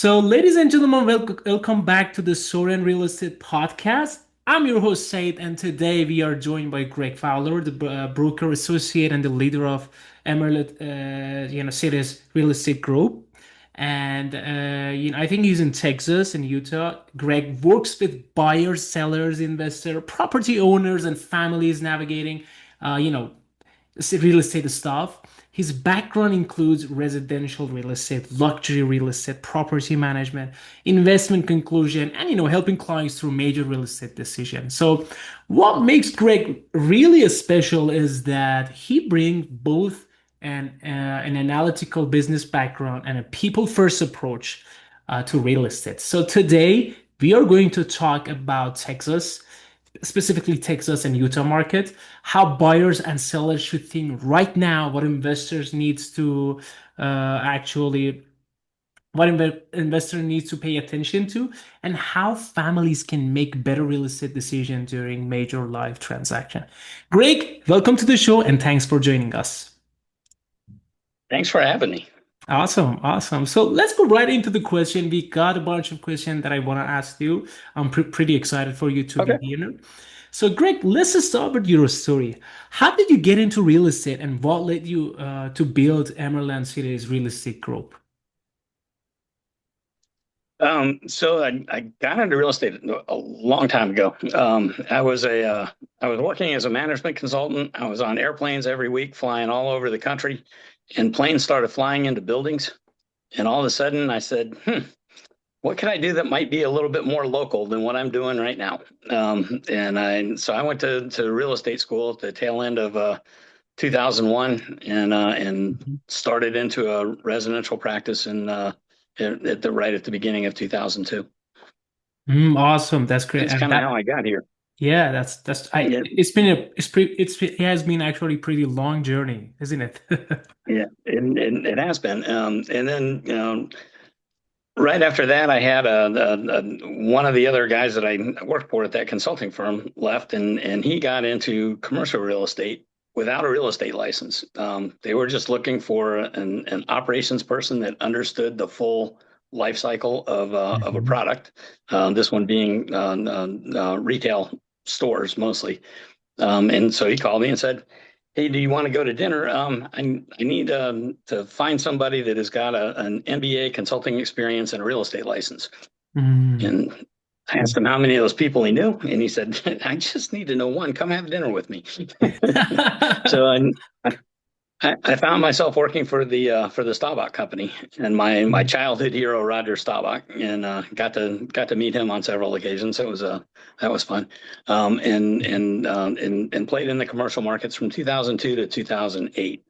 So, ladies and gentlemen, welcome back to the Soran Real Estate podcast. I'm your host, Said, and today we are joined by Greg Fowler, the broker associate and the leader of Emerald, Cities Real Estate Group. And I think he's in Texas and Utah. Greg works with buyers, sellers, investor, property owners, and families navigating, uh, you know, real estate stuff. His background includes residential real estate, luxury real estate, property management, investment conclusion, and helping clients through major real estate decisions. So, what makes Greg really special is that he brings both an analytical business background and a people first approach to real estate. So today we are going to talk about Texas, specifically Texas and Utah market, how buyers and sellers should think right now, what investors needs to actually what investor needs to pay attention to, and how families can make better real estate decisions during major life transaction. Greg, welcome to the show and thanks for joining us. Thanks for having me. Awesome, awesome. So let's go right into the question. We got a bunch of questions that I want to ask you. I'm pretty excited for you to be Okay. here. So, Greg, let's just start with your story. How did you get into real estate, and what led you to build Emerald City's real estate group? So I got into real estate a long time ago. I was working as a management consultant. I was on airplanes every week, flying all over the country, and planes started flying into buildings. And all of a sudden, I said, what can I do that might be a little bit more local than what I'm doing right now? So I went to real estate school at the tail end of 2001 and Mhm. started into a residential practice right at the beginning of 2002. Awesome, that's great. That's And kind of how that, I got here. yeah, that's I. Yeah, It has been actually a pretty long journey, isn't it? yeah, it has been. And then right after that, I had one of the other guys that I worked for at that consulting firm left, and he got into commercial real estate without a real estate license. They were just looking for an operations person that understood the full life cycle of a Mhm. product. This one being retail stores mostly. And so he called me and said, "Hey, do you want to go to dinner? I need to find somebody that has got an MBA consulting experience and a real estate license." Mm. And I asked him how many of those people he knew, and he said, "I just need to know one. Come have dinner with me." So I found myself working for the Staubach company, and my childhood hero Roger Staubach, and got to meet him on several occasions. That was fun, and played in the commercial markets from 2002 to 2008,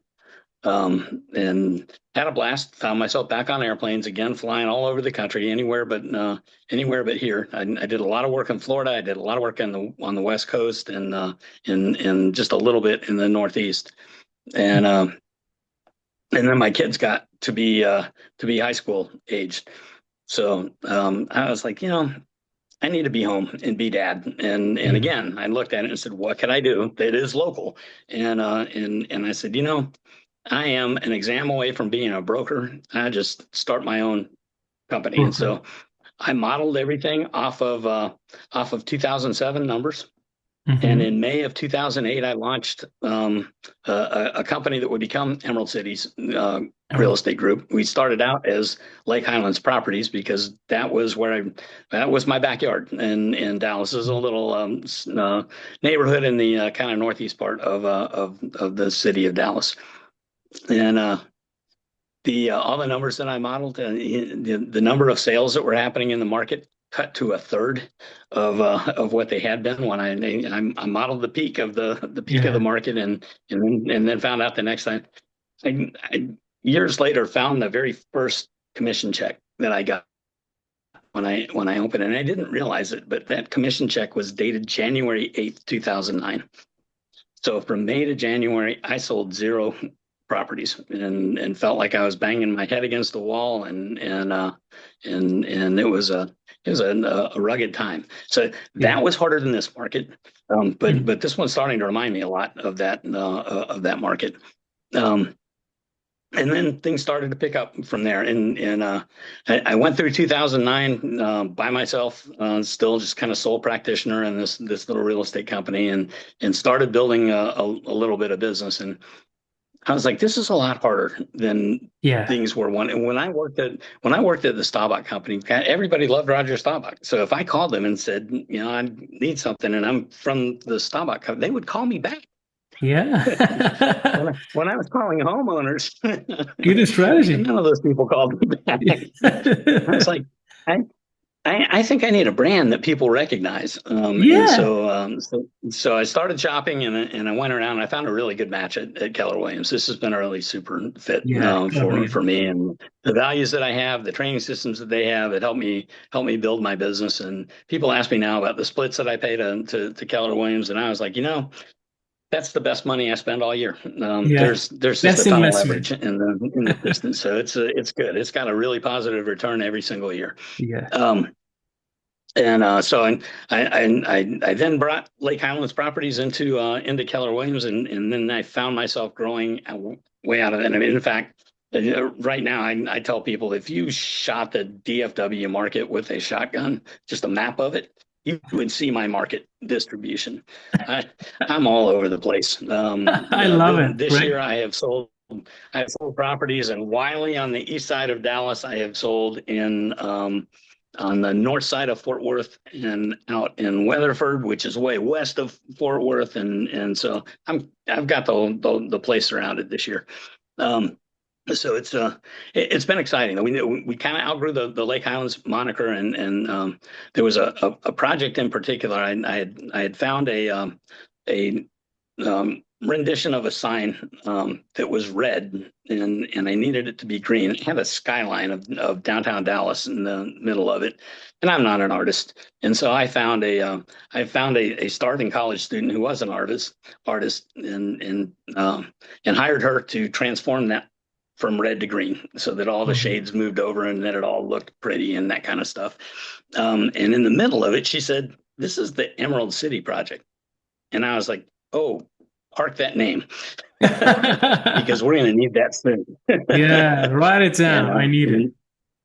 and had a blast. Found myself back on airplanes again, flying all over the country, anywhere but here. I did a lot of work in Florida. I did a lot of work on the West Coast, and just a little bit in the Northeast, and then my kids got to be high school aged. So I was like, I need to be home and be dad. And Yeah. again, I looked at it and said, what can I do that is local? And I said, I am an exam away from being a broker. I just start my own company. And Broker. so I modeled everything off of 2007 numbers. And Hmm. in May of 2008, I launched a company that would become Emerald City's real Emerald. estate group. We started out as Lake Highlands Properties because that was my backyard. And Dallas is a little neighborhood in the kind of northeast part of the city of Dallas. And the all the numbers that I modeled, the number of sales that were happening in the market cut to a third of what they had been when I modeled the peak of the Yeah. market, and then found out the next time. I years later found the very first commission check that I got when I opened it. And I didn't realize it, but that commission check was dated January 8th, 2009. So from May to January, I sold zero properties, and felt like I was banging my head against the wall, and it was a rugged time. So Yeah. that was harder than this market, Mm. but this one's starting to remind me a lot of that market. Um, And then things started to pick up from there. I went through 2009 by myself, still just kind of sole practitioner in this little real estate company, and started building a little bit of business. And I was like, this is a lot harder than Yeah. things were. When I worked at the Staubach company, everybody loved Roger Staubach. So if I called them and said, I need something, and I'm from the Staubach company, they would call me back. Yeah. When I was calling homeowners, Good strategy. none of those people called me back. I was like, I, I think I need a brand that people recognize. Yeah. So I started shopping, and I went around and I found a really good match at Keller Williams. This has been a really super fit Yeah. for me, and the values that I have, the training systems that they have, it helped me build my business. And people ask me now about the splits that I pay to Keller Williams, and I was like, that's the best money I spend all year. Yeah. There's just a Best ton of investment. leverage in the system, so it's good. It's got a really positive return every single year. Yeah. Um, and I then brought Lake Highlands Properties into Keller Williams, and then I found myself growing way out of it. I mean, in fact, right now I tell people, if you shot the DFW market with a shotgun, just a map of it, you would see my market distribution. I, I'm all over the place. I love it, This year Greg. I have sold properties in Wiley on the east side of Dallas. I have sold in on the north side of Fort Worth and out in Weatherford, which is way west of Fort Worth, and so I've got the place surrounded this year. Um, so it's been exciting. We kind of outgrew the Lake Highlands moniker, and there was a project in particular. I had found a rendition of a sign that was red, and I needed it to be green. It had a skyline of downtown Dallas in the middle of it, and I'm not an artist, and so I found a starving college student who was an artist, and hired her to transform that from red to green so that all the Mhm. shades moved over and that it all looked pretty and that kind of stuff. And in the middle of it, she said, "This is the Emerald City Project." And I was like, "Oh, park that name because we're going to need that soon." Yeah, write it and, down. uh, I need it.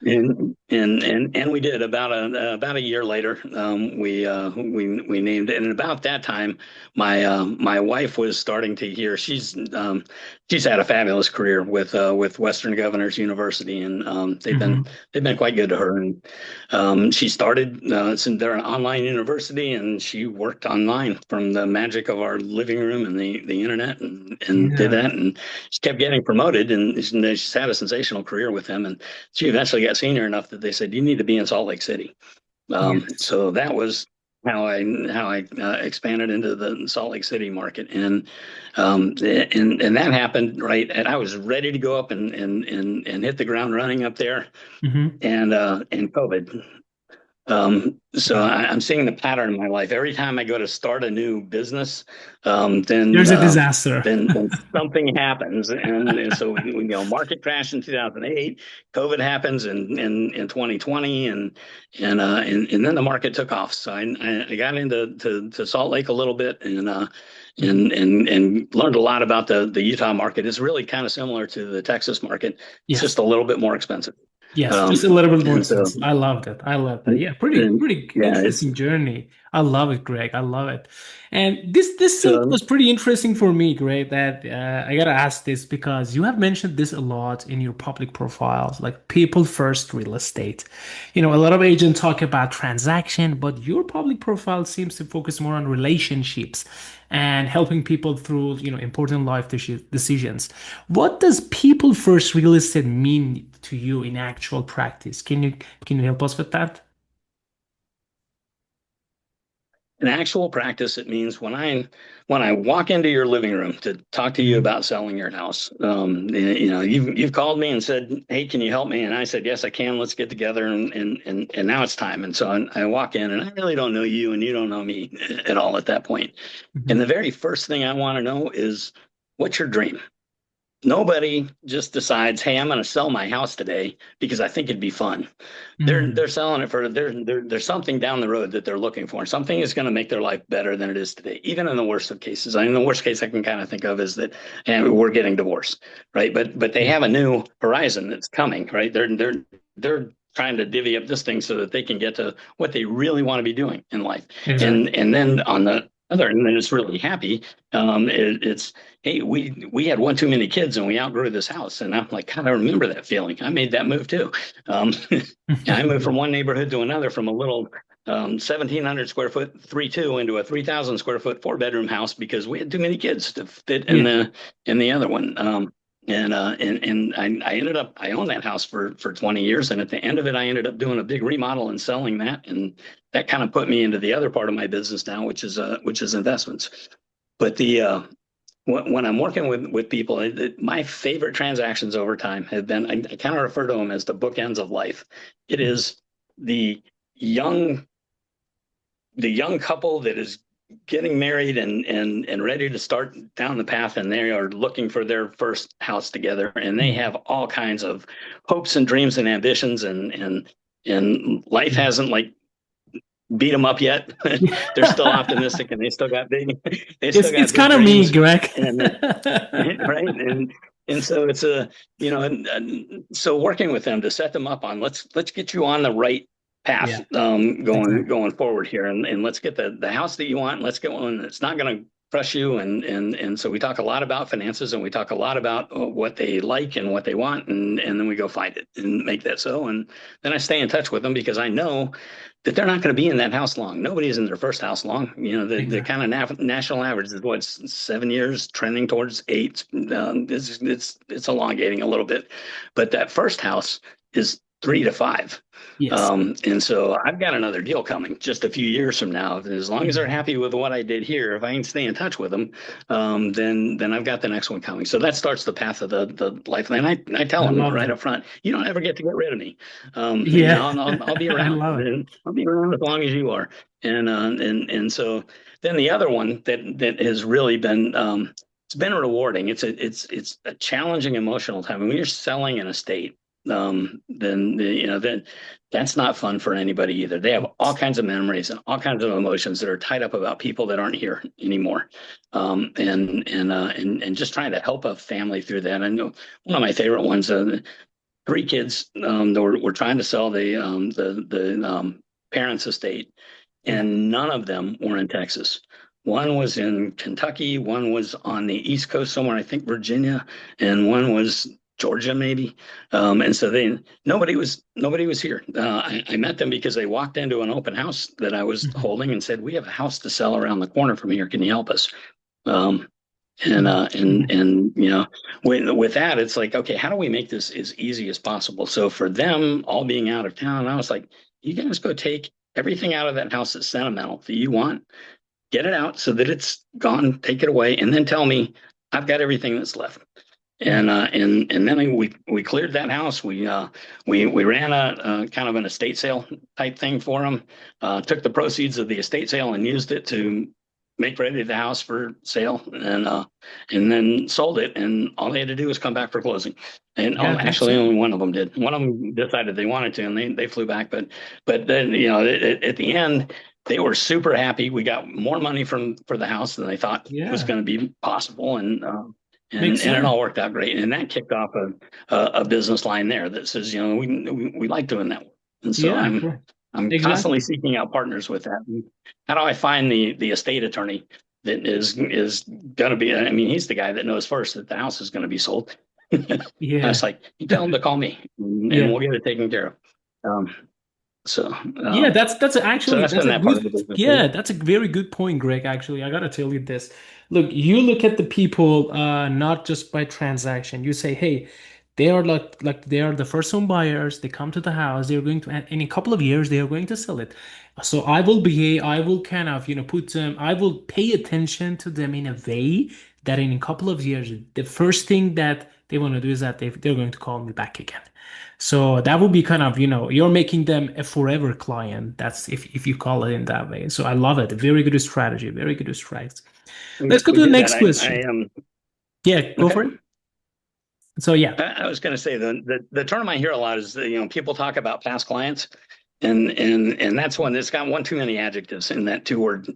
and and we did about a year later. We named it, and about that time, my wife was starting to hear. She's had a fabulous career with Western Governors University, and Hmm. they've been quite good to her. And she started. They're an online university, and she worked online from the magic of our living room and the internet, and did Yeah. that, and she kept getting promoted, and she's had a sensational career with them. And she eventually got senior enough that they said, "You need to be in Salt Lake City." Yes. So that was how I expanded into the Salt Lake City market, and that happened right. And I was ready to go up and hit the ground running up there, Hmm. and COVID. So Yeah. I'm seeing the pattern in my life. Every time I go to start a new business, There's a disaster. then something happens, and so we go market crash in 2008. COVID happens in 2020, and then the market took off. So I got into to Salt Lake a little bit, Mhm. and learned a lot about the Utah market. It's really kind of similar to the Texas market. It's Yes. just a little bit more expensive. Yes, just a little bit more And so. expensive. I loved it. I love that. Yeah, And pretty yeah, it's interesting journey. I love it, Greg. I love it. And this so was pretty interesting for me, Greg. That I gotta ask this because you have mentioned this a lot in your public profiles, like people first real estate. A lot of agents talk about transaction, but your public profile seems to focus more on relationships and helping people through, important life decisions. What does people first real estate mean to you in actual practice? Can you help us with that? in actual practice, it means when I walk into your living room to talk to you Mhm. about selling your house, you've called me and said, "Hey, can you help me?" And I said, "Yes, I can. Let's get together." And now it's time. And so I walk in, and I really don't know you, and you don't know me at all at that point. And Mhm. the very first thing I want to know is, what's your dream? nobody just decides, hey, I'm going to sell my house today because I think it'd be fun. They're Mm, selling it for there's something down the road that they're looking for. Something is going to make their life better than it is today, even in the worst of cases. I mean, the worst case I can kind of think of is that, and we're getting divorced, right? But they yeah, have a new horizon that's coming, right? They're trying to divvy up this thing so that they can get to what they really want to be doing in life. exactly. And then on the other end, it's really happy. It's hey, we had one too many kids and we outgrew this house. And I'm like, God, I remember that feeling. I made that move too. I moved from one neighborhood to another from a little 1,700 square foot 3-2 into a 3,000 square foot 4 bedroom house because we had too many kids to fit Yeah. in the other one. And I ended up I owned that house for 20 years, and at the end of it, I ended up doing a big remodel and selling that, and that kind of put me into the other part of my business now, which is investments. But the when I'm working with people, my favorite transactions over time have been I kind of refer to them as the bookends of life. It Mhm. is the young the young couple that is getting married and ready to start down the path, and they are looking for their first house together, and they Mhm. have all kinds of hopes and dreams and ambitions, and life Yeah. hasn't like beat them up yet. They're still optimistic, and they still It's got big kind of me, dreams, Greg. and right, and so it's a so working with them to set them up on let's get you on the right path, Yeah, exactly. going forward here, and let's get the house that you want. And let's get one that's not going to crush you, and so we talk a lot about finances, and we talk a lot about what they like and what they want, and then we go find it and make that so, and then I stay in touch with them because I know that they're not going to be in that house long. Nobody's in their first house long. The Exactly. kind of national average is what, 7 years, trending towards 8. It's elongating a little bit, but that first house is 3 to 5. Yes. And so I've got another deal coming just a few years from now. As long as they're Mhm. happy with what I did here, if I can stay in touch with them, then I've got the next one coming. So that starts the path of the life. And I tell I them love right that. up front, you don't ever get to get rid of me. Yeah, I'll be I around. love it. I'll be around as long as you are. And so then the other one that has really been it's been rewarding. It's a challenging emotional time. And when you're selling an estate, then that's not fun for anybody either. They have all kinds of memories and all kinds of emotions that are tied up about people that aren't here anymore, and just trying to help a family through that. I know one of my favorite ones. 3 kids that were trying to sell the parents' estate, Yeah. and none of them were in Texas. One was in Kentucky, one was on the East Coast somewhere, I think Virginia, and one was Georgia maybe. And so nobody was here. I met them because they walked into an open house that I was Mhm. holding and said, "We have a house to sell around the corner from here. Can you help us?" Um, Mhm. Mhm. with that, it's like, okay, how do we make this as easy as possible? So for them all being out of town, I was like, you guys go take everything out of that house that's sentimental that you want, get it out so that it's gone, take it away, and then tell me I've got everything that's left. Mhm. And then we cleared that house. We ran a kind of an estate sale type thing for them. Took the proceeds of the estate sale and used it to make ready the house for sale, and then sold it. And all they had to do was come back for closing. And Yeah, that's actually, it. only one of them did. One of them decided they wanted to, and they flew back. But then at the end, they were super happy. We got more money for the house than they thought was Yeah, going to be possible, makes and it sense. all worked out great. And that kicked off a business line there that says, we like doing that. And so Yeah, right. I'm constantly Exactly. seeking out partners with that. And how do I find the estate attorney that is going to be? I mean, he's the guy that knows first that the house is going to be sold. I was Yeah. like, you tell him to call me, and Yeah. we'll get it taken care of. Um, so Yeah, um, that's so actually that's that's been a that part of good the business. yeah, that's a very good point, Greg. Actually, I gotta tell you this. Look, you look at the people not just by transaction. You say, hey, they are like they are the first home buyers. They come to the house. They're going to in a couple of years they are going to sell it. So I will kind of put them. I will pay attention to them in a way that in a couple of years the first thing that they want to do is that they're going to call me back again. So that would be kind of, you're making them a forever client. That's if you call it in that way. So I love it. Very good strategy. Very good strategy. Let's go We to the did that. next I question. am Yeah, go okay. for it. So yeah, I was going to say the term I hear a lot is that, people talk about past clients, and that's one that's got one too many adjectives in that two-word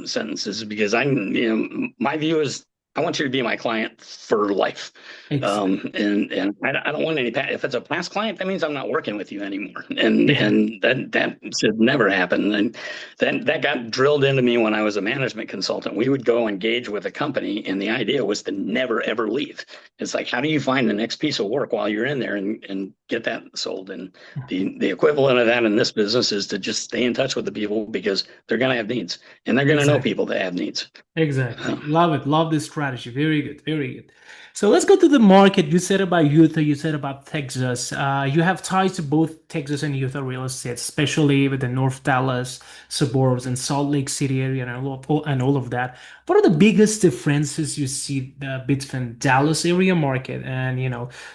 sentences, because my view is I want you to be my client for life. exactly. And I don't want any if it's a past client, that means I'm not working with you anymore, and Yeah, and that should never happen. And that got drilled into me when I was a management consultant. We would go engage with a company, and the idea was to never ever leave. It's like, how do you find the next piece of work while you're in there and get that sold? And the equivalent of that in this business is to just stay in touch with the people, because they're going to have needs, and they're going to know exactly. people that have needs. Exactly. Uh, Love it. Love this strategy. Very good. Very good. So let's go to the market. You said about Utah, you said about Texas. You have ties to both Texas and Utah real estate, especially with the North Dallas suburbs and Salt Lake City area and all of that. What are the biggest differences you see between Dallas area market and,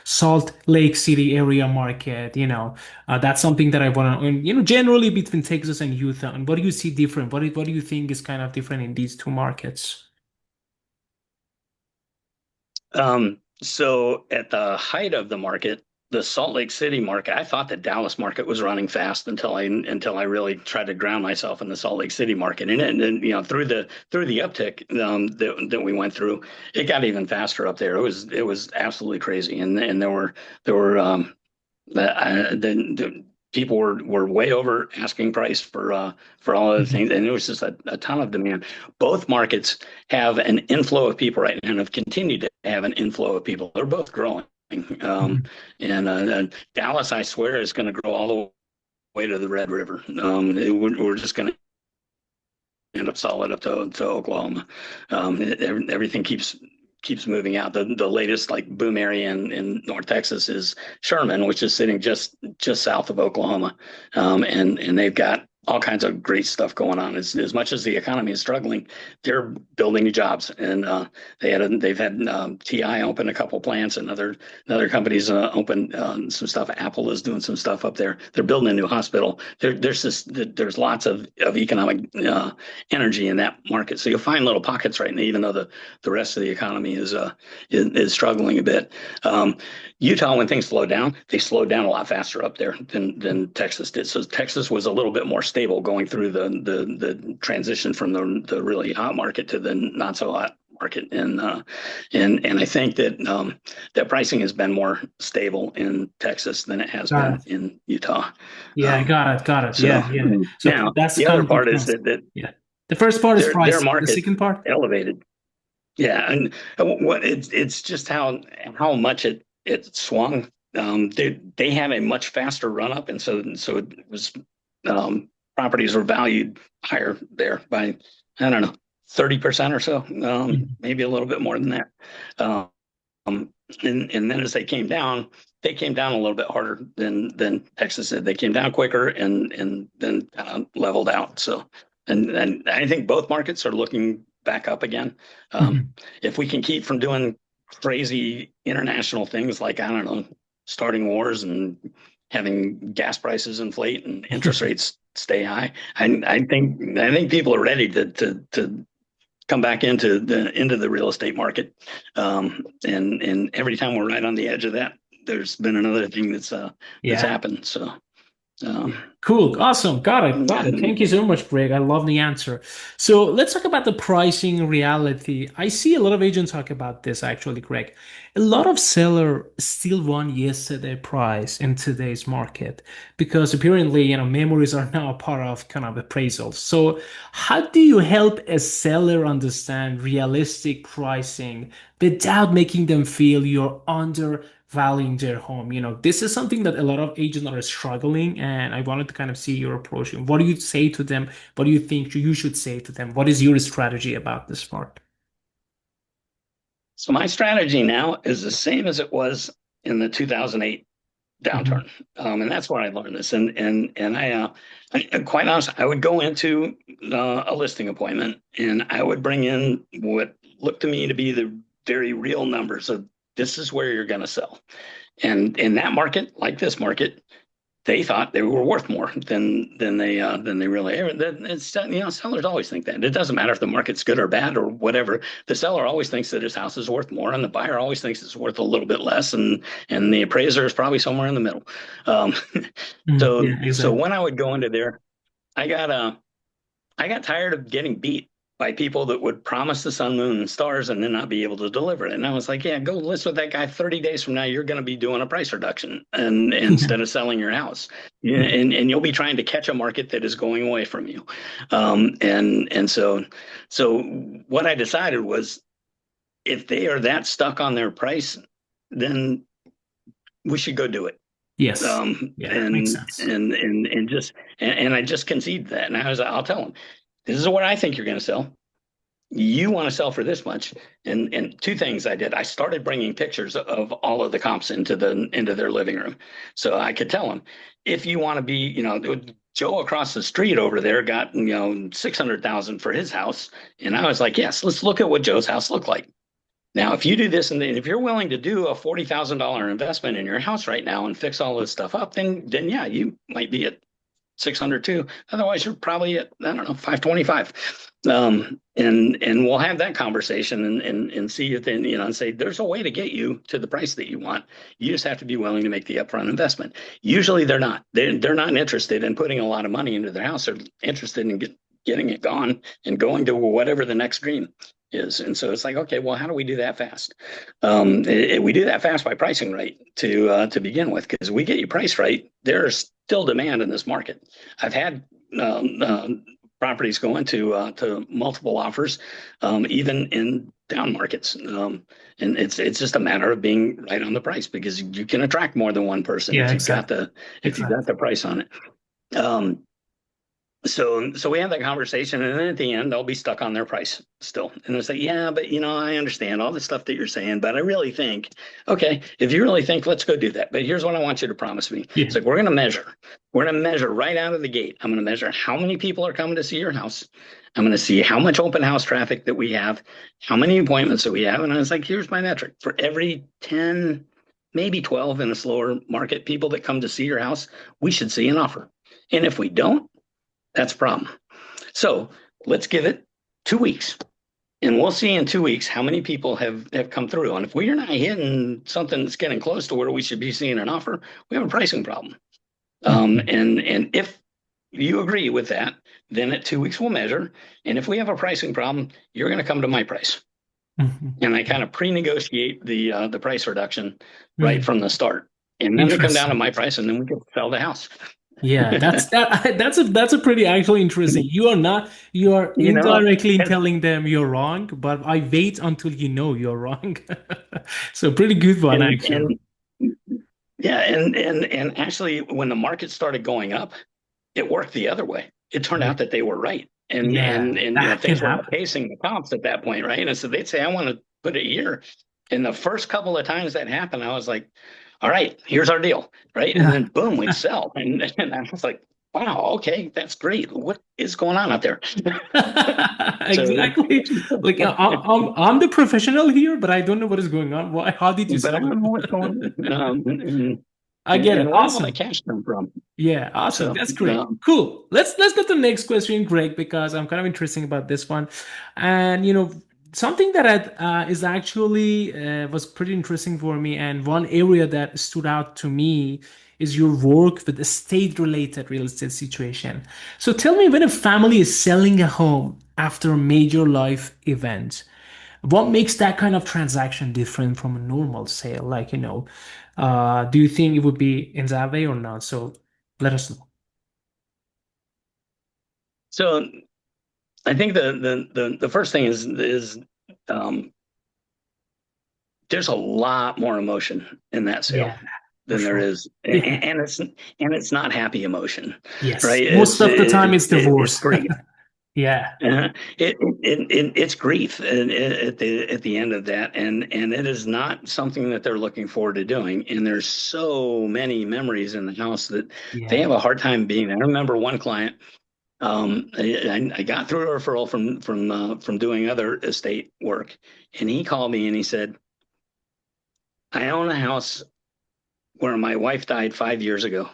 Salt Lake City area market? That's something that I want to, generally between Texas and Utah. And what do you see different? What do you think is kind of different in these two markets? so at the height of the market, the Salt Lake City market, I thought the Dallas market was running fast until I really tried to ground myself in the Salt Lake City market. And through the uptick that we went through, it got even faster up there. It was absolutely crazy. And there were the people were way over asking price for all of the Mhm, things, and there was just a ton of demand. Both markets have an inflow of people right now, and have continued to have an inflow of people. They're both growing. Um, mhm, and Dallas, I swear, is going to grow all the way to the Red River. We're just going to end up solid up to Oklahoma. Everything keeps moving out. The latest like boom area in North Texas is Sherman, which is sitting just south of Oklahoma, and they've got all kinds of great stuff going on. As much as the economy is struggling, they're building new jobs, and they've had TI open a couple plants, and other companies open some stuff. Apple is doing some stuff up there. They're building a new hospital. There's lots of economic energy in that market. So you'll find little pockets right now, even though the rest of the economy is struggling a bit. Um, Utah, when things slow down, they slowed down a lot faster up there than Texas did. So Texas was a little bit more stable going through the transition from the really hot market to the not so hot market. And I think that pricing has been more stable in Texas than it has got been it. in Utah. Yeah, Um, got it. Got it. so Yeah, yeah. So now that's the kind other of the part is difference. that Yeah. The first part is their price. The market second part? elevated. Yeah, and what it's just how much it swung. They had a much faster run up, and so it was um, properties were valued higher there by, I don't know, 30% or so, Mhm, maybe a little bit more than that. Um, and then as they came down a little bit harder than Texas did. They came down quicker and then kind of leveled out. So, and I think both markets are looking back up again. Um, mhm. if we can keep from doing crazy international things like, I don't know, starting wars and having gas prices inflate and interest rates stay high, I think people are ready to come back into the real estate market. And every time we're right on the edge of that, there's been another thing that's Yeah. happened. So Yeah. um, Cool. Awesome. Got it. Got it. Thank you and so much, Greg. I love the answer. So let's talk about the pricing reality. I see a lot of agents talk about this actually, Greg. A lot of seller still want yesterday price in today's market because apparently, memories are now a part of kind of appraisals. So how do you help a seller understand realistic pricing without making them feel you're undervaluing their home? This is something that a lot of agents are struggling, and I wanted to kind of see your approach. What do you say to them? What do you think you should say to them? What is your strategy about this part? so my strategy now is the same as it was in the 2008 Mhm, downturn. And that's where I learned this. And quite honest, I would go into a listing appointment, and I would bring in what looked to me to be the very real numbers of, this is where you're going to sell. And in that market, like this market, they thought they were worth more than they really are. It's, sellers always think that. It doesn't matter if the market's good or bad or whatever. The seller always thinks that his house is worth more, and the buyer always thinks it's worth a little bit less, and the appraiser is probably somewhere in the middle. Um, Yeah, so exactly. when I would go into there, I got I got tired of getting beat by people that would promise the sun, moon, and stars and then not be able to deliver it. And I was like, yeah, go list with that guy 30 days from now. You're going to be doing a price reduction and instead of selling your house. Yeah, Yeah. and you'll be trying to catch a market that is going away from you. And so what I decided was if they are that stuck on their price, then we should go do it. Yes. Um, Yeah, makes and sense. and just and I just conceded that. And I'll tell them, this is what I think you're going to sell. You want to sell for this much. And two things I did. I started bringing pictures of all of the comps into their living room, so I could tell them, if you want to be, Joe across the street over there got 600,000 for his house, and I was like, yes, let's look at what Joe's house looked like. Now, if you do this, and if you're willing to do a $40,000 investment in your house right now and fix all this stuff up, then yeah, you might be at 602. Otherwise, you're probably at, I don't know, 525. And we'll have that conversation and see if then, and say there's a way to get you to the price that you want. You just have to be willing to make the upfront investment. Usually they're not. They're not interested in putting a lot of money into their house. They're interested in getting it gone and going to whatever the next dream is. And so it's like, okay, well, how do we do that fast? We do that fast by pricing right to begin with, because we get you priced right, there's still demand in this market. I've had properties go into to multiple offers, even in down markets, and it's just a matter of being right on the price, because you can attract more than one person Yeah, if you've got exactly. Exactly. the price on it. So we have that conversation, and then at the end, they'll be stuck on their price still, and they'll say, "Yeah, but I understand all the stuff that you're saying, but I really think, okay, if you really think, let's go do that. But here's what I want you to promise me. Yeah. It's like we're going to measure. We're going to measure right out of the gate. I'm going to measure how many people are coming to see your house. I'm going to see how much open house traffic that we have, how many appointments that we have, and I was like, here's my metric for every 10, maybe 12 in a slower market, people that come to see your house, we should see an offer. And if we don't, that's a problem. So let's give it 2 weeks, and we'll see in 2 weeks how many people have come through. And if we're not hitting something that's getting close to where we should be seeing an offer, we have a pricing problem. Mhm. And if you agree with that, then at 2 weeks we'll measure. And if we have a pricing problem, you're going to come to my price. Mhm. And I kind of pre-negotiate the price reduction right Mhm. from the start. And then they come down to Interesting. my price, and then we can sell the house. Yeah, that's a pretty actually interesting. You are you know, indirectly telling them you're wrong, but I wait until you know you're wrong. So pretty good one actually. and yeah, and actually, when the market started going up, it worked the other way. It turned Yeah, out that they were right, and yeah, that can things were happen. outpacing the comps at that point, right? And so they'd say, "I want to put it here." And the first couple of times that happened, I was like, "All right, here's our deal," right? And Yeah. then boom, we'd sell, and I was like, "Wow, okay, that's great. What is going on out there?" So, Exactly. Like I'm the professional here, but I don't know what is going on. Why? How did you but I sell don't know what's it? going on, I get it. and where did all the Awesome. cash come from? Yeah, awesome. So, That's great. Cool. Let's go to the next question, Greg, because I'm kind of interested about this one. And something that is actually was pretty interesting for me, and one area that stood out to me is your work with estate-related real estate situation. So tell me, when a family is selling a home after a major life event, what makes that kind of transaction different from a normal sale? Like, do you think it would be in that way or not? So let us know. so I think the first thing is um, there's a lot more emotion in that sale Yeah, for than there sure. is, Yeah. and it's not happy emotion, Yes. right? Most of the time it's It's divorce. grief. Yeah. It's grief at the end of that, and it is not something that they're looking forward to doing. And there's so many memories in the house that they Yeah. have a hard time being there. I remember one client. I got through a referral from doing other estate work, and he called me and he said, "I own a house where my wife died 5 years ago,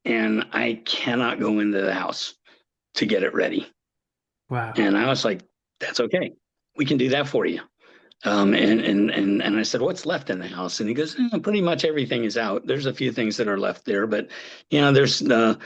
and I cannot go into the house to get it ready. Wow. And I was like, that's okay. We can do that for you. And I said, what's left in the house? And he goes, pretty much everything is out. There's a few things that are left there, but there's a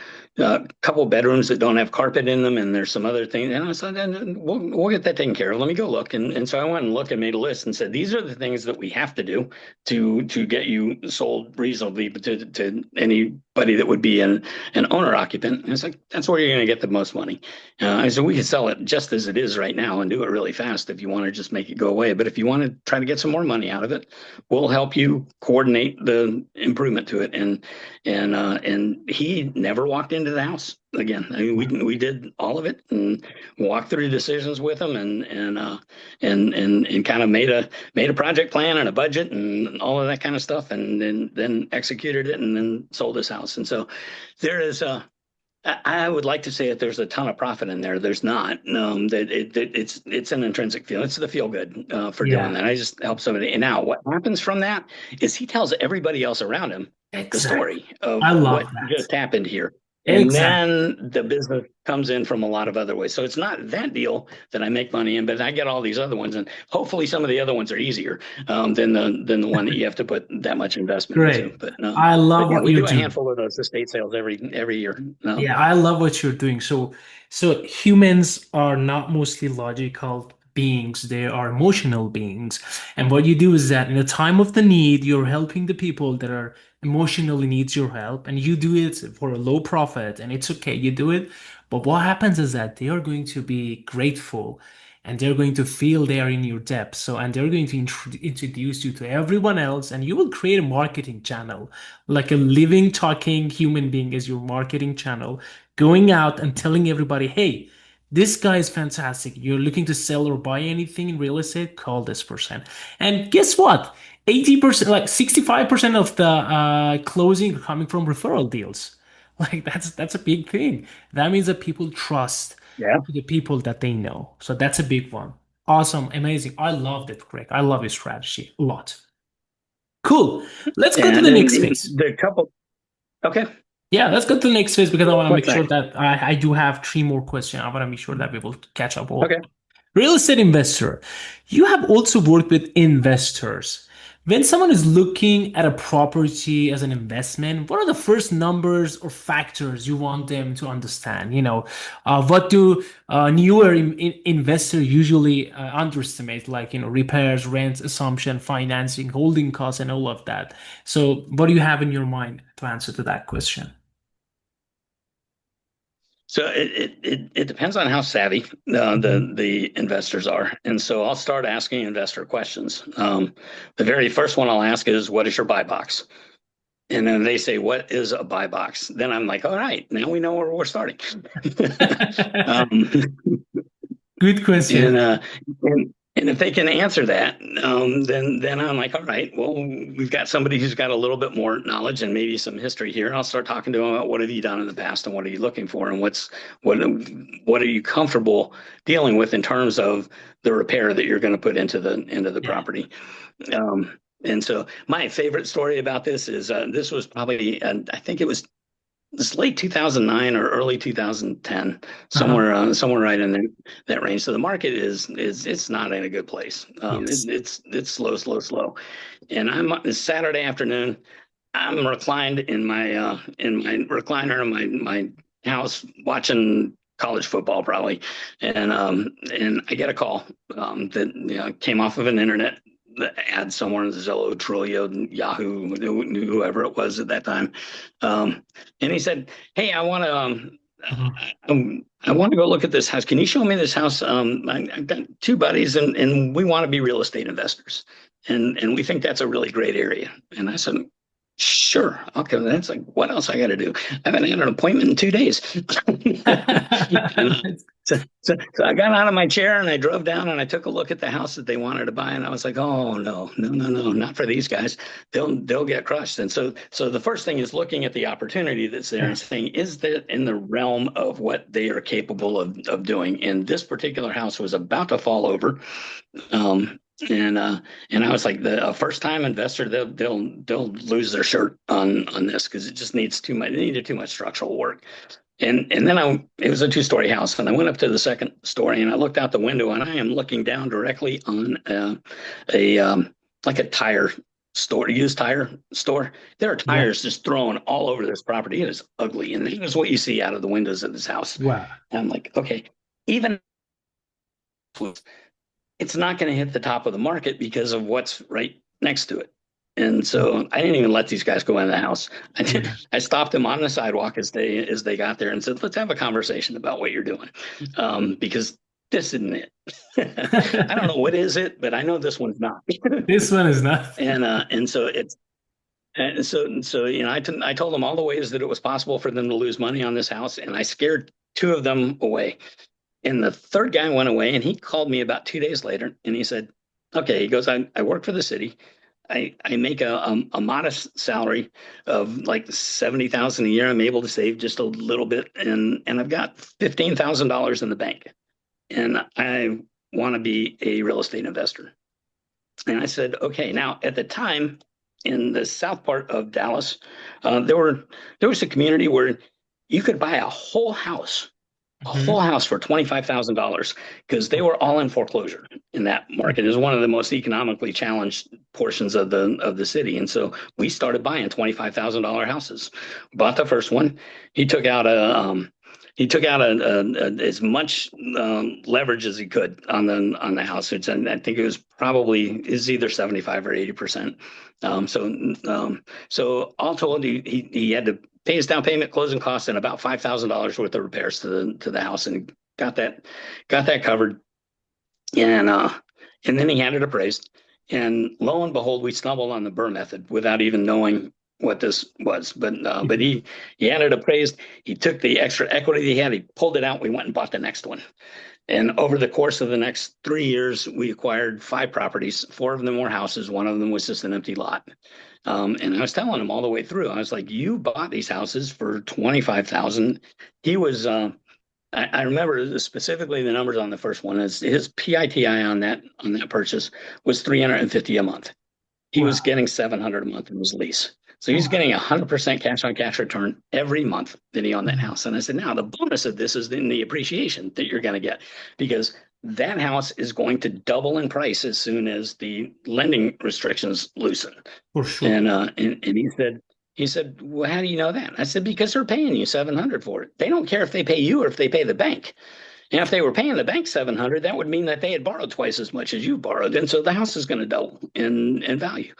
couple bedrooms that don't have carpet in them, and there's some other things. And I said, we'll get that taken care of. Let me go look. And so I went and looked and made a list and said, these are the things that we have to do to get you sold reasonably to anybody that would be an owner occupant. And it's like, that's where you're going to get the most money. I said, we could sell it just as it is right now and do it really fast if you want to just make it go away. But if you want to try to get some more money out of it, we'll help you coordinate the improvement to it. And he never walked into the house again. I mean, we did all of it and walked through decisions with him and kind of made a project plan and a budget and all of that kind of stuff, and then executed it and then sold his house. And so there is I would like to say that there's a ton of profit in there. There's not. It's an intrinsic feel. It's the feel good for doing Yeah, that. I just help somebody. And now what happens from that is he tells everybody else around him the exactly. story of I what love that. just happened here. And Exactly. then the business comes in from a lot of other ways. So it's not that deal that I make money in, but I get all these other ones, and hopefully some of the other ones are easier than the one that you have to put that much investment into. Great. I But love yeah, what we you're do a doing. handful of those estate sales every year. Yeah, I love what you're doing. So humans are not mostly logical beings, they are emotional beings. And what you do is that in a time of the need, you're helping the people that are emotionally needs your help, and you do it for a low profit, and it's okay, you do it. But what happens is that they are going to be grateful and they're going to feel they are in your depth. So, and they're going to introduce you to everyone else, and you will create a marketing channel like a living, talking human being is your marketing channel, going out and telling everybody, hey, this guy is fantastic. You're looking to sell or buy anything in real estate, call this person. And guess what? 80%, like 65% of the closing are coming from referral deals. Like that's a big thing. That means that people trust Yeah. the people that they know. So that's a big one. Awesome, amazing. I love that, Greg. I love your strategy a lot. Cool. Let's go to And the then next phase. the couple. Okay. Yeah, let's go to the next phase because I want to make What's sure next? that I do have three more questions. I want to make sure that we will catch up all. Okay. Real estate investor, you have also worked with investors. When someone is looking at a property as an investment, what are the first numbers or factors you want them to understand? What do newer investor usually underestimate, like, repairs, rents, assumption, financing, holding costs, and all of that. So, what do you have in your mind to answer to that question? So it depends on how savvy the investors are, and so I'll start asking investor questions. The very first one I'll ask is, "What is your buy box?" And then they say, "What is a buy box?" Then I'm like, "All right, now we know where we're starting." um, Good question. and, uh, and if they can answer that, then I'm like, all right, well, we've got somebody who's got a little bit more knowledge and maybe some history here. I'll start talking to them about what have you done in the past and what are you looking for and what are you comfortable dealing with in terms of the repair that you're going to put into the Yeah. property. And so my favorite story about this is this was probably I think it was it's late 2009 or early 2010, Uh-huh. somewhere right in that range. So the market is it's not in a good place. Yes. It's slow, slow, slow. And it's Saturday afternoon. I'm reclined in my recliner in my house watching college football probably, and I get a call that came off of an internet ad somewhere in Zillow, Trulio, Yahoo, whoever it was at that time. And he said, "Hey, Mhm. I want to go look at this house. Can you show me this house? I've got two buddies, and we want to be real estate investors, and we think that's a really great area." And I said, "Sure, okay." That's like, what else I got to do? I haven't had an appointment in 2 days. And, so I got out of my chair and I drove down and I took a look at the house that they wanted to buy, and I was like, "Oh no, no, no, no, not for these guys. They'll get crushed." And so the first thing is looking at the opportunity that's there Yeah. and saying, is that in the realm of what they are capable of doing? And this particular house was about to fall over. And I was like, the a first time investor, they'll lose their shirt on this because it just needs too much. It needed too much structural work. And then it was a two-story house, and I went up to the second story, and I looked out the window, and I am looking down directly on a like a tire store, used tire store. There are Yeah. tires just thrown all over this property. It is ugly, and that is what you see out of the windows of this house. Wow. And I'm like, okay, even it's not going to hit the top of the market because of what's right next to it. And so I didn't even let these guys go in the house. Yeah. I stopped them on the sidewalk as they got there and said, "Let's have a conversation about what you're doing, because this isn't it. I don't know what is it, but I know this one's not." This one is not. And so it's and so I told them all the ways that it was possible for them to lose money on this house, and I scared two of them away. And the third guy went away, and he called me about 2 days later, and he said, "Okay," he goes, "I work for the city. I make a modest salary of like 70,000 a year. I'm able to save just a little bit, and I've got $15,000 in the bank, and I want to be a real estate investor." And I said, "Okay." Now, at the time, in the south part of Dallas, there was a community where you could buy a whole Mhm. house for $25,000 because they were all in foreclosure in that market. It was one of the most economically challenged portions of the city. And so we started buying $25,000 houses. Bought the first one. He took out as much leverage as he could on the house. I think it was probably is either 75 or 80%. So all told, he had to pay his down payment, closing costs, and about $5,000 worth of repairs to the house, and got that covered. And then he had it appraised, and lo and behold, we stumbled on the Burr method without even knowing what this was. But he had it appraised. He took the extra equity he had, he pulled it out. We went and bought the next one. And over the course of the next 3 years, we acquired five properties. Four of them were houses. One of them was just an empty lot. And I was telling him all the way through. I was like, "You bought these houses for 25,000." He was. I remember specifically the numbers on the first one. His PITI on that purchase was 350 a month. He was Wow. getting 700 a month in his lease. So he's Wow. getting 100% cash on cash return every month that he owned that Mhm. house. And I said, now the bonus of this is in the appreciation that you're going to get, because that house is going to double in price as soon as the lending restrictions loosen. For sure. And he said, "Well, how do you know that?" I said, "Because they're paying you 700 for it. They don't care if they pay you or if they pay the bank. And if they were paying the bank 700, that would mean that they had borrowed twice as much as you borrowed. And so the house is going to double in value."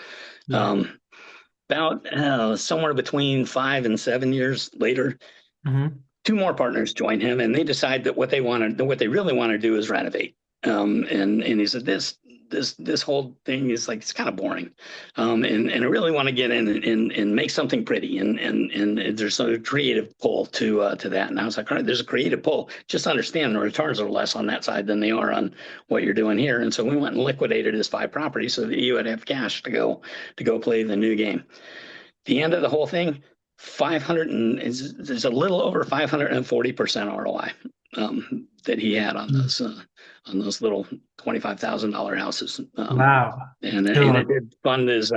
Yeah. Um, about somewhere between 5 and 7 years later, Hmm. two more partners join him, and they decide that what they really want to do is renovate. And he said, this whole thing is like, it's kind of boring, and I really want to get in and make something pretty, and there's a creative pull to that. And I was like, all right, there's a creative pull. Just understand the returns are less on that side than they are on what you're doing here. And so we went and liquidated his five properties so that you would have cash to go play the new game. The end of the whole thing, 500 and is a little over 540% ROI, that he had on those little $25,000 houses. Wow. And it So did funded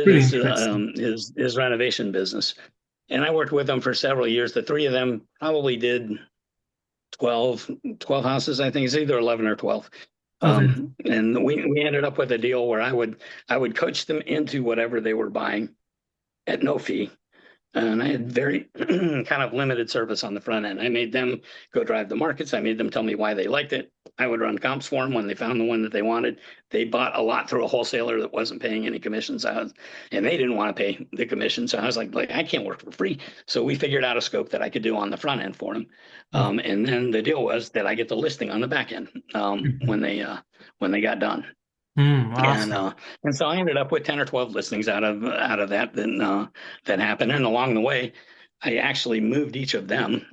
pretty his interesting. his renovation business. And I worked with them for several years. The three of them probably did 12 houses. I think it's either 11 or 12. Okay. And we ended up with a deal where I would coach them into whatever they were buying at no fee. And I had very kind of limited service on the front end. I made them go drive the markets. I made them tell me why they liked it. I would run comps for them when they found the one that they wanted. They bought a lot through a wholesaler that wasn't paying any commissions. And they didn't want to pay the commission. So I was like, I can't work for free. So we figured out a scope that I could do on the front end for them. And then the deal was that I get the listing on the back end, when they got done. And Awesome. uh, and so I ended up with 10 or 12 listings out of that happened. And along the way, I actually moved each of them,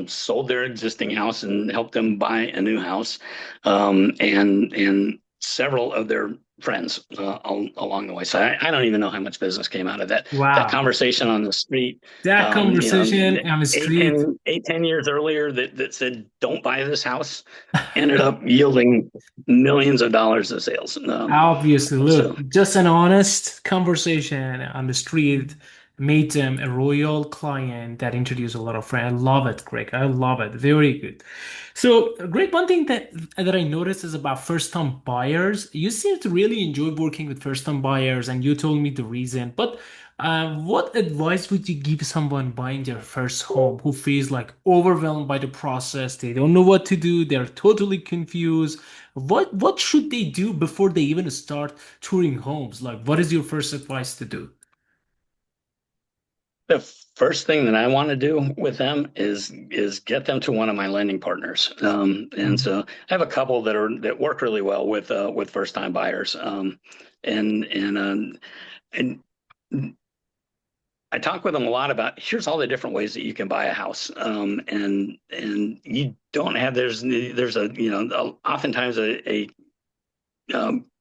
sold their existing house and helped them buy a new house. And several of their friends along the way. So I don't even know how much business came out of that Wow. conversation on the street. That You know, conversation on the street. 10 years earlier that said, don't buy this house, ended up yielding millions of dollars of sales. Obviously, So look, just an honest conversation on the street made them a royal client that introduced a lot of friends. I love it, Greg. I love it. Very good. So, Greg, one thing that I noticed is about first-time buyers. You seem to really enjoy working with first-time buyers, and you told me the reason. But what advice would you give someone buying their first home who feels like overwhelmed by the process? They don't know what to do. They're totally confused. What should they do before they even start touring homes? Like, what is your first advice to do? the first thing that I want to do with them is get them to one of my lending partners. And Mhm. so I have a couple that work really well with first time buyers. And and and I talk with them a lot about here's all the different ways that you can buy a house. And you don't have there's a oftentimes a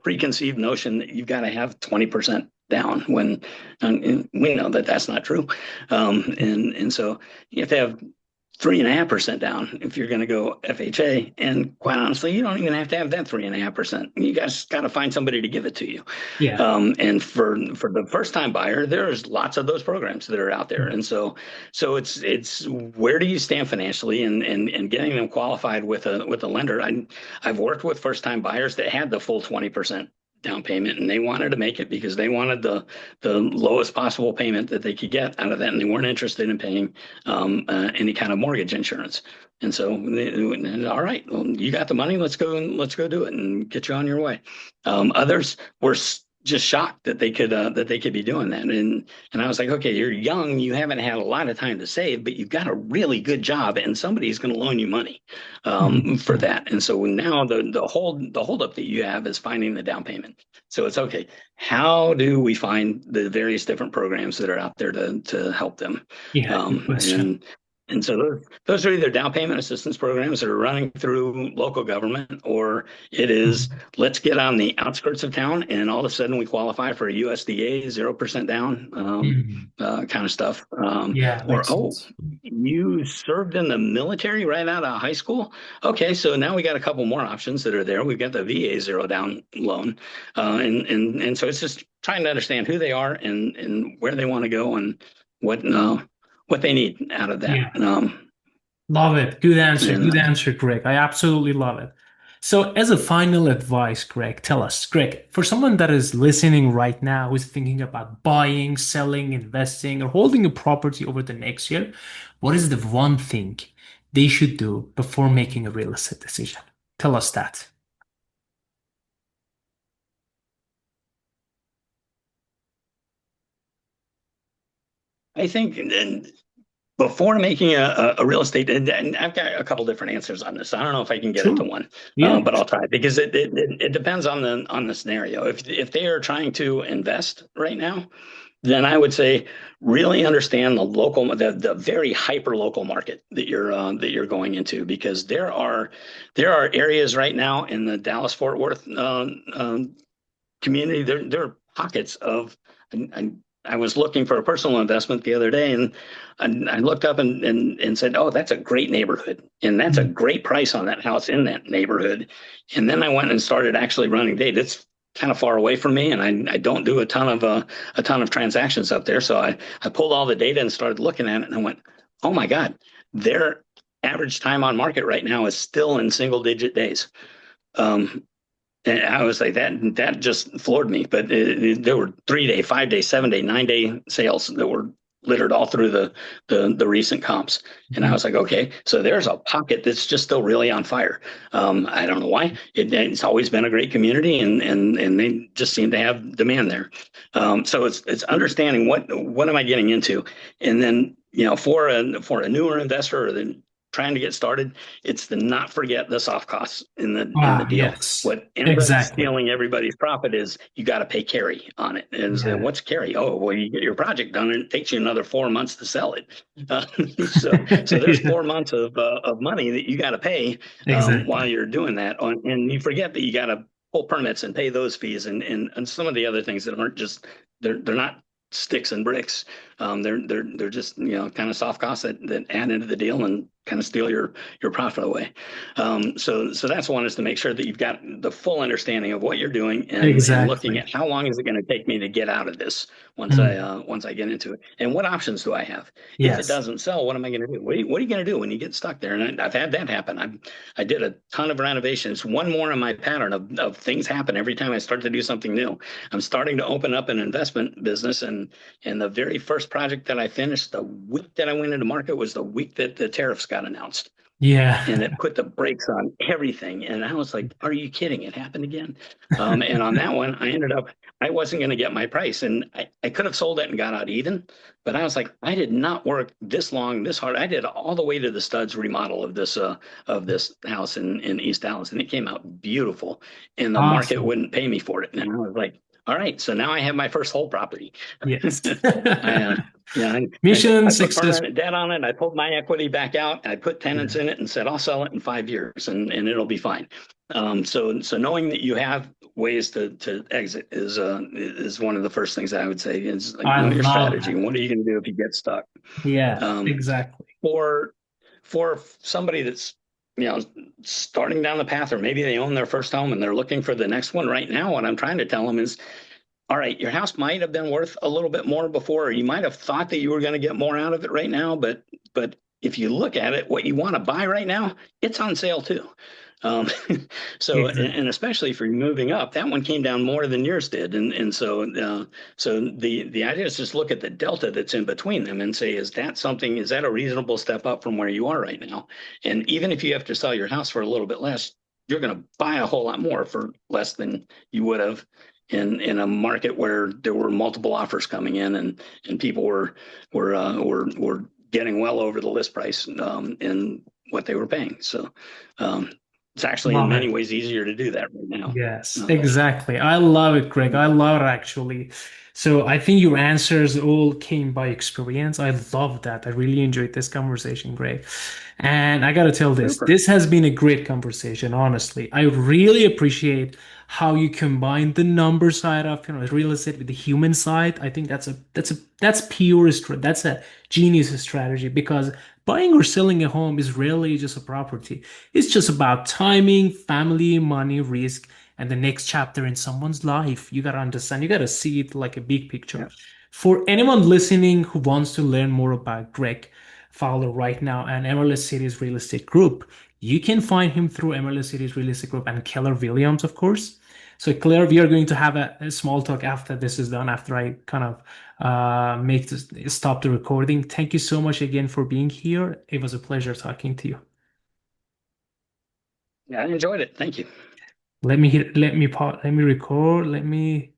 preconceived notion that you've got to have 20% down when and we know that that's not true. And so you have to have 3.5% down if you're going to go FHA. And quite honestly, you don't even have to have that 3.5%. You guys got to find somebody to give it to you. Yeah. And for the first time buyer, there's lots of those programs that are out there. And so it's where do you stand financially and getting them qualified with a lender. I've worked with first time buyers that had the full 20% down payment and they wanted to make it because they wanted the lowest possible payment that they could get out of that, and they weren't interested in paying any kind of mortgage insurance. And so, all right, well, you got the money. Let's go do it and get you on your way. Others were just shocked that they could be doing that. And I was like, okay, you're young, you haven't had a lot of time to save, but you've got a really good job, and somebody's going to loan you money for Mhm. that. And so now the holdup that you have is finding the down payment. So it's okay. How do we find the various different programs that are out there to help them? Yeah, good Um, question. and and so those are either down payment assistance programs that are running through local government, or it is Mhm. let's get on the outskirts of town and all of a sudden we qualify for a USDA 0% down Mhm. kind of stuff. Yeah, Or, makes oh, sense. you served in the military right out of high school? Okay, so now we got a couple more options that are there. We've got the VA zero down loan. And so it's just trying to understand who they are and where they want to go and what uh, what they need out of that. Yeah. Love it. Good answer. And Good answer, Greg. I absolutely love it. So, as a final advice, Greg, tell us, Greg, for someone that is listening right now who's thinking about buying, selling, investing, or holding a property over the next year, what is the one thing they should do before making a real estate decision? Tell us that. I think before making a real estate, and I've got a couple different answers on this. I don't know if I can get it to Sure. one, Yeah. but I'll try because it depends on the scenario. If they are trying to invest right now, then I would say really understand the very hyper local market that you're going into, because there are areas right now in the Dallas Fort Worth community. There are pockets of. I was looking for a personal investment the other day, and I looked up and said, "Oh, that's a great neighborhood, and that's a Mm. great price on that house in that neighborhood." And then I went and started actually running data. It's kind of far away from me, and I don't do a ton of transactions up there. So I pulled all the data and started looking at it, and I went, "Oh my God, their average time on market right now is still in single digit days." Um, and I was like, that just floored me. But there were 3 day, 5 day, 7 day, 9 day sales that were littered all through the recent comps. And I Mhm. was like, okay, so there's a pocket that's just still really on fire. I don't know why. It's always been a great community, and they just seem to have demand there. So it's understanding what am I getting into, and then for a newer investor or the trying to get started, it's to not forget the soft costs in the Ah, deal. yes. What ends up Exactly. stealing everybody's profit is you got to pay carry on it. And so Yeah. what's carry? Oh, well, you get your project done and it takes you another 4 months to sell it. So there's Yeah. 4 months of money that you got to pay while Exactly. you're doing that. And you forget that you got to pull permits and pay those fees and some of the other things that aren't just they're not sticks and bricks. They're just kind of soft costs that add into the deal and kind of steal your profit away. So that's one, is to make sure that you've got the full understanding of what you're doing and looking Exactly. at how long is it going to take me to get out of this Mm. once I get into it, and what options do I have. If it Yes. doesn't sell, what am I going to do? What are you going to do when you get stuck there? And I've had that happen. I did a ton of renovations. One more in my pattern of things happen every time I start to do something new. I'm starting to open up an investment business, and the very first project that I finished, the week that I went into market was the week that the tariffs got announced. And Yeah. it put the brakes on everything. And I was like, are you kidding? It happened again. And on that one, I wasn't going to get my price. And I could have sold it and got out even. But I was like, I did not work this long, this hard. I did all the way to the studs remodel of this house in East Dallas. And it came out beautiful. And the market Awesome. wouldn't pay me for it. And I was like, all right, so now I have my first whole property. Yes. I yeah, Mission I put success. permanent debt on it. I pulled my equity back out. I put tenants Yeah. in it and said, I'll sell it in 5 years and it'll be fine. So knowing that you have ways to exit is one of the first things that I would say, is like I know your love strategy. that. What are you going to do if you get stuck? Yeah, Um, exactly. for for somebody that's starting down the path, or maybe they own their first home and they're looking for the next one right now, what I'm trying to tell them is, all right, your house might have been worth a little bit more before, or you might have thought that you were going to get more out of it right now, but if you look at it, what you want to buy right now, it's on sale too. Um, so Exactly. and especially for moving up, that one came down more than yours did, and so the idea is just look at the delta that's in between them and say, is that a reasonable step up from where you are right now? And even if you have to sell your house for a little bit less, you're going to buy a whole lot more for less than you would have in a market where there were multiple offers coming in, and people were getting well over the list price in what they were paying. So it's actually in Love many it. ways easier to do that right now. Yes, Um, exactly. I love it, Greg. I love it actually. So I think your answers all came by experience. I love that. I really enjoyed this conversation, Greg. And I gotta tell this, Super. this has been a great conversation, honestly. I really appreciate how you combine the number side of, real estate with the human side. I think that's a genius strategy, because buying or selling a home is rarely just a property. It's just about timing, family, money, risk, and the next chapter in someone's life. You gotta understand, you gotta see it like a big picture. Yeah. For anyone listening who wants to learn more about Greg Fowler right now and MLS Cities Real Estate Group, you can find him through MLS Cities Real Estate Group and Keller Williams, of course. So, Claire, we are going to have a small talk after this is done, after I kind of stop the recording. Thank you so much again for being here. It was a pleasure talking to you. Yeah, I enjoyed it. Thank you. Let me record. Let me